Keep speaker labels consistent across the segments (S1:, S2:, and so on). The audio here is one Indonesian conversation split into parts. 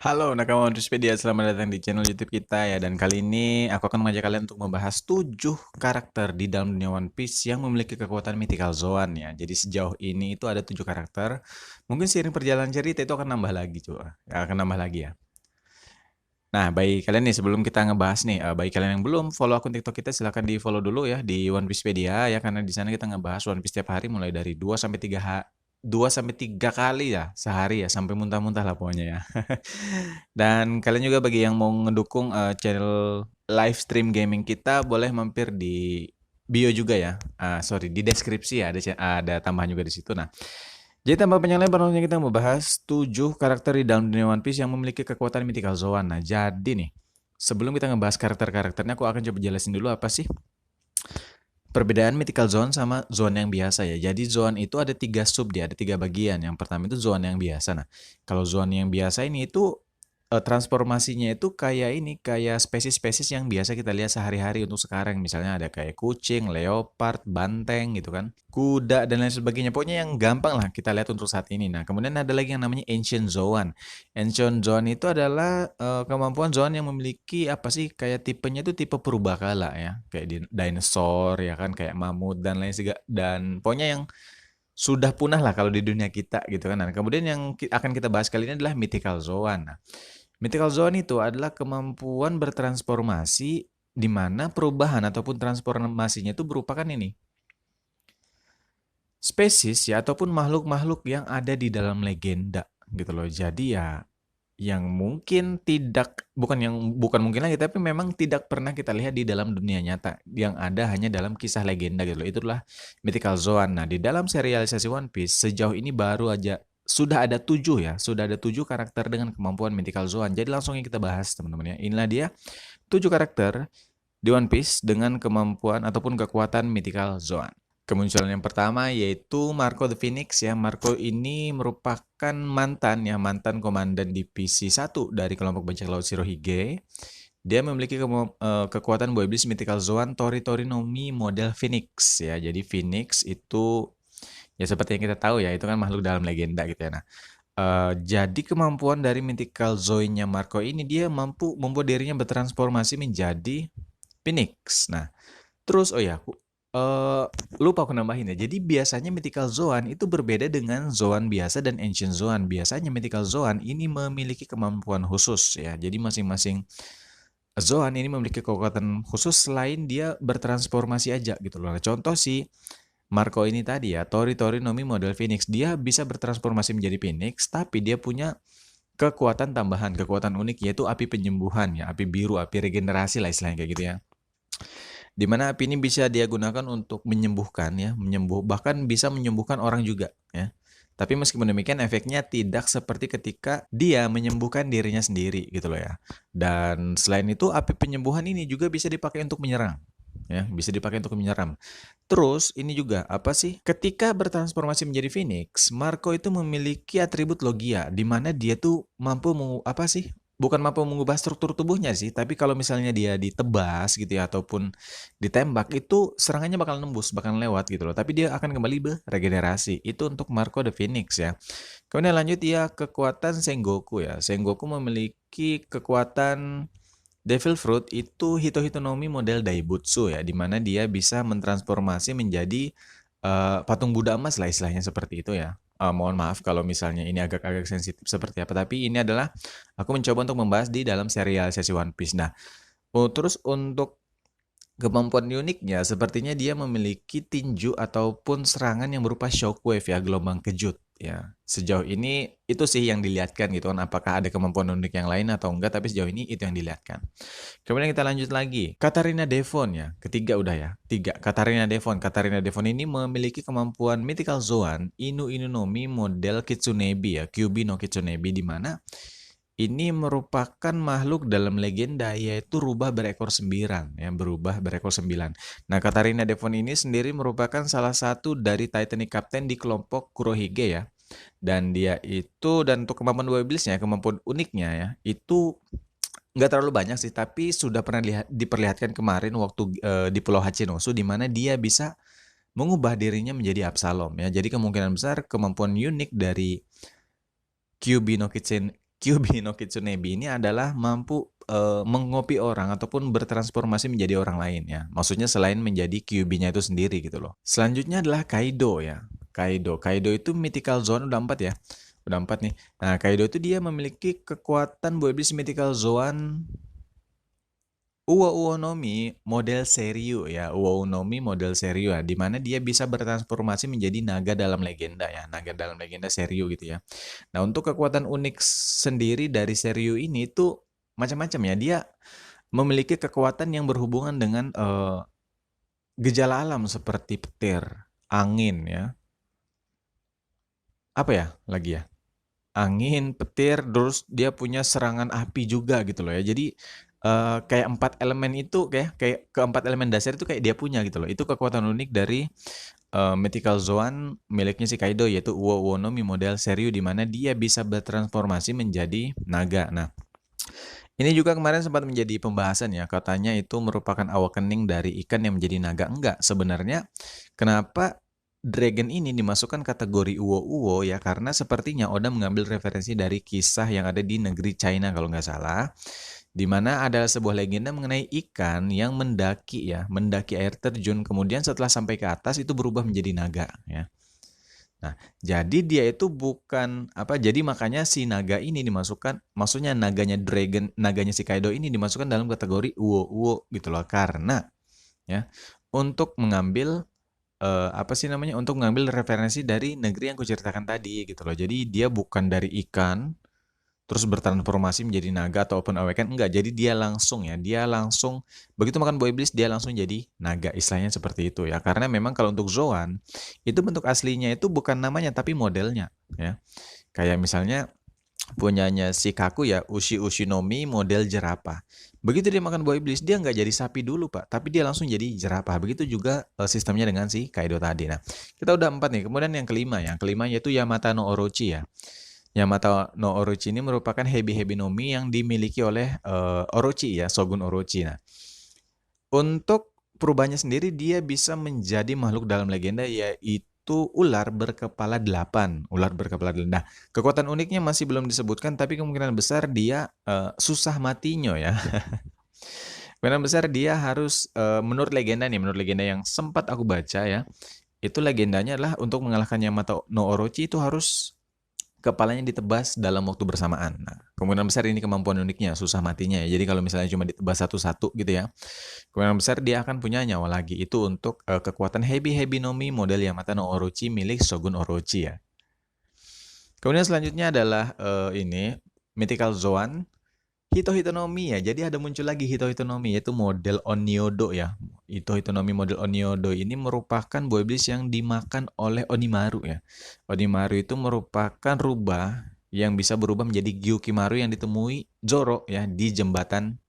S1: Halo nakama Newspedia, selamat datang di channel YouTube kita ya. Dan kali ini aku akan mengajak kalian untuk membahas 7 karakter di dalam dunia One Piece yang memiliki kekuatan mythical Zoan ya. Jadi sejauh ini itu ada 7 karakter. Mungkin seiring perjalanan cerita itu akan nambah lagi coba. Ya, akan nambah lagi ya. Nah, bagi kalian nih sebelum kita ngebahas nih, bagi kalian yang belum follow akun TikTok kita silahkan di follow dulu ya di One Piecepedia ya, karena di sana kita ngebahas One Piece tiap hari mulai dari 2 sampai 3 kali ya sehari ya, sampai muntah-muntah lah pokoknya ya. Dan kalian juga bagi yang mau ngedukung channel live stream gaming kita boleh mampir di bio juga ya. Sorry, di deskripsi ya ada tambahan juga di situ. Nah, jadi tanpa panjang lebar langsung kita membahas 7 karakter di dalam dunia One Piece yang memiliki kekuatan mythical Zoan. Nah, jadi nih, sebelum kita ngebahas karakter-karakternya, aku akan coba jelasin dulu apa sih perbedaan mythical Zoan sama Zoan yang biasa ya. Jadi Zoan itu ada 3 sub dia, ada 3 bagian. Yang pertama itu Zoan yang biasa. Nah, kalau Zoan yang biasa ini itu transformasinya itu kayak ini, kayak spesies-spesies yang biasa kita lihat sehari-hari untuk sekarang. Misalnya ada kayak kucing, leopard, banteng gitu kan, kuda dan lain sebagainya. Pokoknya yang gampang lah kita lihat untuk saat ini. Nah, kemudian ada lagi yang namanya Ancient Zoan. Ancient Zoan itu adalah kemampuan Zoan yang memiliki apa sih, kayak tipenya itu tipe purbakala ya, kayak dinosaur ya kan, kayak mamut dan lain sebagainya. Dan pokoknya yang sudah punah lah kalau di dunia kita gitu kan. Nah, kemudian yang akan kita bahas kali ini adalah Mythical Zoan. Nah, Mythical Zoan itu adalah kemampuan bertransformasi di mana perubahan ataupun transformasinya itu merupakan ini, spesies ya ataupun makhluk-makhluk yang ada di dalam legenda gitu loh. Jadi ya yang mungkin tidak bukan mungkin lagi tapi memang tidak pernah kita lihat di dalam dunia nyata, yang ada hanya dalam kisah legenda gitu loh. Itulah Mythical Zoan. Nah, di dalam serialisasi One Piece sejauh ini baru aja sudah ada 7 karakter dengan kemampuan Mythical Zoan. Jadi langsung yang kita bahas teman-teman ya. Inilah dia 7 karakter di One Piece dengan kemampuan ataupun kekuatan Mythical Zoan. Kemunculan yang pertama yaitu Marco the Phoenix ya. Marco ini merupakan mantan komandan divisi 1 dari kelompok bajak laut Shirohige. Dia memiliki kekuatan buah iblis Mythical Zoan Tori Tori no Mi model Phoenix ya. Jadi Phoenix itu ya seperti yang kita tahu ya, itu kan makhluk dalam legenda gitu ya. Nah, jadi kemampuan dari Mythical Zoe-nya Marco ini dia mampu membuat dirinya bertransformasi menjadi Phoenix. Nah, terus oh ya, lupa aku nambahin ya. Jadi biasanya Mythical Zoan itu berbeda dengan Zoan biasa dan Ancient Zoan. Biasanya Mythical Zoan ini memiliki kemampuan khusus ya. Jadi masing-masing Zoan ini memiliki kekuatan khusus selain dia bertransformasi aja gitu loh. Nah, contoh sih Marco ini tadi ya, Tori Tori Nomi model Phoenix. Dia bisa bertransformasi menjadi Phoenix, tapi dia punya kekuatan tambahan, kekuatan unik yaitu api penyembuhan ya, api biru, api regenerasi lah istilahnya kayak gitu ya. Di mana api ini bisa dia gunakan untuk menyembuhkan ya, bahkan bisa menyembuhkan orang juga ya. Tapi meskipun demikian efeknya tidak seperti ketika dia menyembuhkan dirinya sendiri gitu loh ya. Dan selain itu api penyembuhan ini juga bisa dipakai untuk menyerang ya, bisa dipakai untuk menyerang. Terus ini juga apa sih? Ketika bertransformasi menjadi Phoenix, Marco itu memiliki atribut Logia di mana dia tuh mampu apa sih? Bukan mampu mengubah struktur tubuhnya sih, tapi kalau misalnya dia ditebas gitu ya ataupun ditembak itu serangannya bakal nembus, bakal lewat gitu loh. Tapi dia akan kembali beregenerasi. Itu untuk Marco the Phoenix ya. Kemudian lanjut ya kekuatan Sengoku ya. Sengoku memiliki kekuatan Devil Fruit itu Hito-Hitonomi model Daibutsu ya, di mana dia bisa mentransformasi menjadi patung Buddha emas lah istilahnya seperti itu ya. Mohon maaf kalau misalnya ini agak-agak sensitif seperti apa, tapi ini adalah aku mencoba untuk membahas di dalam serial sesi One Piece. Nah, terus untuk kemampuan uniknya sepertinya dia memiliki tinju ataupun serangan yang berupa shockwave ya, gelombang kejut ya. Sejauh ini itu sih yang dilihatkan gitu kan, apakah ada kemampuan unik yang lain atau enggak, tapi sejauh ini itu yang dilihatkan. Kemudian kita lanjut lagi, Katarina Devon ya, ketiga udah ya, tiga, Katarina Devon. Katarina Devon ini memiliki kemampuan Mythical Zoan Inu Inu no Mi model Kitsunebi ya, Kyuubi no Kitsunebi, di mana ini merupakan makhluk dalam legenda yaitu rubah berekor 9 ya, berubah berekor 9. Nah, Katarina Devon ini sendiri merupakan salah satu dari Titanic Captain di kelompok Kurohige ya. Dan dia itu dan untuk kemampuan dua iblisnya, kemampuan uniknya ya, itu nggak terlalu banyak sih, tapi sudah pernah diperlihatkan kemarin waktu di Pulau Hachinosu di mana dia bisa mengubah dirinya menjadi Absalom ya. Jadi kemungkinan besar kemampuan unik dari Kyuubi no Kitsunebi ini adalah mampu mengopi orang ataupun bertransformasi menjadi orang lain ya. Maksudnya selain menjadi Kyuubi-nya itu sendiri gitu loh. Selanjutnya adalah Kaido ya. Kaido itu mythical zone udah 4 ya. Udah 4 nih. Nah, Kaido itu dia memiliki kekuatan Boy Iblis mythical zone Uwo Nomi model Seryu ya, Uwo Nomi model Seryu ya, di mana dia bisa bertransformasi menjadi naga dalam legenda ya, naga dalam legenda Seryu gitu ya. Nah, untuk kekuatan unik sendiri dari Seryu ini tuh macam-macam ya. Dia memiliki kekuatan yang berhubungan dengan gejala alam seperti petir, angin ya. Apa ya lagi ya? Angin, petir, terus dia punya serangan api juga gitu loh ya. Jadi kayak 4 elemen itu kayak keempat elemen dasar itu kayak dia punya gitu loh. Itu kekuatan unik dari Mythical Zoan miliknya si Kaido yaitu Uwo Nomi model Seryu di mana dia bisa bertransformasi menjadi naga. Nah, ini juga kemarin sempat menjadi pembahasan ya, katanya itu merupakan awakening dari ikan yang menjadi naga. Enggak, sebenarnya kenapa Dragon ini dimasukkan kategori Uwo-Uwo ya, karena sepertinya Oda mengambil referensi dari kisah yang ada di negeri China kalau nggak salah, di mana ada sebuah legenda mengenai ikan yang mendaki ya, mendaki air terjun, kemudian setelah sampai ke atas itu berubah menjadi naga ya. Nah, jadi dia itu bukan apa, jadi makanya si naga ini dimasukkan, maksudnya naganya Dragon, naganya si Kaido ini dimasukkan dalam kategori Uwo-Uwo gitu loh, karena ya untuk mengambil apa sih namanya, untuk mengambil referensi dari negeri yang kuceritakan tadi gitu loh. Jadi dia bukan dari ikan terus bertransformasi menjadi naga atau open awaken, enggak. Jadi dia langsung ya, dia langsung begitu makan buah iblis dia langsung jadi naga, istilahnya seperti itu ya. Karena memang kalau untuk Zoan itu bentuk aslinya itu bukan namanya tapi modelnya ya. Kayak misalnya punyanya si Kaku ya, Ushi Ushinomi model jerapah. Begitu dia makan buah iblis, dia nggak jadi sapi dulu Pak, tapi dia langsung jadi jerapah. Begitu juga sistemnya dengan si Kaido tadi. Nah, kita udah 4 nih. Kemudian yang kelima ya, yang kelima yaitu Yamata no Orochi ya. Yamata no Orochi ini merupakan Hebi Nomi yang dimiliki oleh Orochi ya, Shogun Orochi. Nah, untuk perubahannya sendiri dia bisa menjadi makhluk dalam legenda yaitu ular berkepala 8. Ular berkepala 8. Nah, kekuatan uniknya masih belum disebutkan tapi kemungkinan besar dia susah matinya ya. Kemungkinan besar dia harus menurut legenda nih, menurut legenda yang sempat aku baca ya, itu legendanya adalah untuk mengalahkan Yamato no Orochi itu harus kepalanya ditebas dalam waktu bersamaan. Nah, kemungkinan besar ini kemampuan uniknya, susah matinya ya. Jadi kalau misalnya cuma ditebas satu-satu gitu ya, kemungkinan besar dia akan punya nyawa lagi. Itu untuk kekuatan Hebi Nomi model Yamata no Orochi milik Shogun Orochi ya. Kemudian selanjutnya adalah ini Mythical Zoan Hito Hitonomi ya. Jadi ada muncul lagi Hito Hitonomi yaitu model Onyodo ya. Hito Hitonomi model Onyodo ini merupakan buah iblis yang dimakan oleh Onimaru ya. Onimaru itu merupakan rubah yang bisa berubah menjadi Gyukimaru yang ditemui Zoro ya di jembatan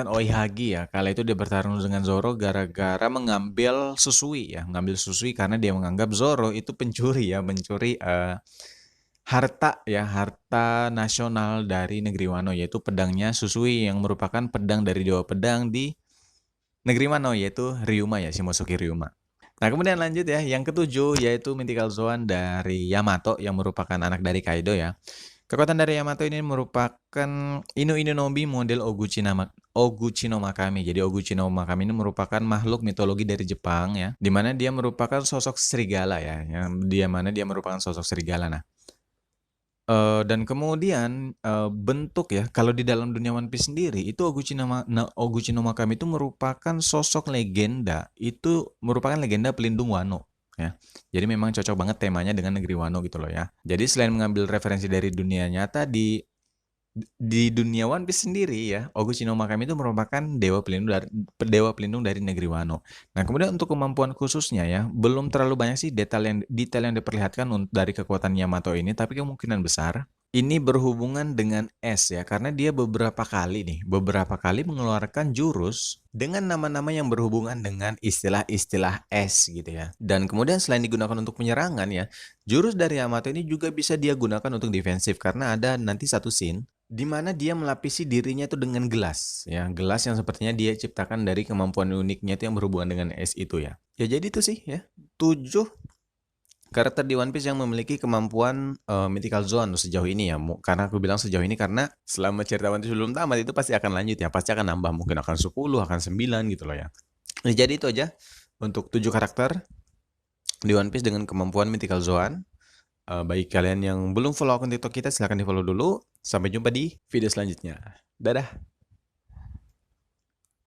S1: Oihagi ya. Kala itu dia bertarung dengan Zoro gara-gara mengambil Susui ya, mengambil Susui karena dia menganggap Zoro itu pencuri ya, mencuri harta ya, harta nasional dari negeri Wano yaitu pedangnya Susui yang merupakan pedang dari dewa pedang di negeri Wano yaitu Ryuma ya, Shimosuke Ryuma. Nah, kemudian lanjut ya, yang ketujuh yaitu Mythical Zoan dari Yamato yang merupakan anak dari Kaido ya. Kekuatan dari Yamato ini merupakan Inu Nomi model Oguchi no Makami. Jadi Oguchi no Makami ini merupakan makhluk mitologi dari Jepang ya, di mana dia merupakan sosok serigala ya, mana dia merupakan sosok serigala. Nah, dan kemudian bentuk ya, kalau di dalam dunia One Piece sendiri itu Oguchi no Makami itu merupakan sosok legenda, itu merupakan legenda pelindung Wano ya. Jadi memang cocok banget temanya dengan negeri Wano gitu loh ya. Jadi selain mengambil referensi dari dunia nyata di dunia One Piece sendiri ya, Oguchi no Makami itu merupakan dewa pelindung dari negeri Wano. Nah, kemudian untuk kemampuan khususnya ya, belum terlalu banyak sih detail yang diperlihatkan dari kekuatan Yamato ini, tapi kemungkinan besar ini berhubungan dengan es ya, karena dia beberapa kali mengeluarkan jurus dengan nama-nama yang berhubungan dengan istilah-istilah es gitu ya. Dan kemudian selain digunakan untuk penyerangan ya, jurus dari Yamato ini juga bisa dia gunakan untuk defensif karena ada nanti satu scene di mana dia melapisi dirinya itu dengan gelas ya, gelas yang sepertinya dia ciptakan dari kemampuan uniknya itu yang berhubungan dengan es itu ya. Ya jadi itu sih ya, 7 karakter di One Piece yang memiliki kemampuan mythical zone sejauh ini ya. Karena aku bilang sejauh ini karena selama cerita One Piece belum tamat itu pasti akan lanjut ya. Pasti akan nambah, mungkin akan 10, akan 9 gitu loh ya. Nah, jadi itu aja untuk 7 karakter di One Piece dengan kemampuan mythical zone. Bagi kalian yang belum follow akun TikTok kita, silahkan di follow dulu. Sampai jumpa di video selanjutnya. Dadah.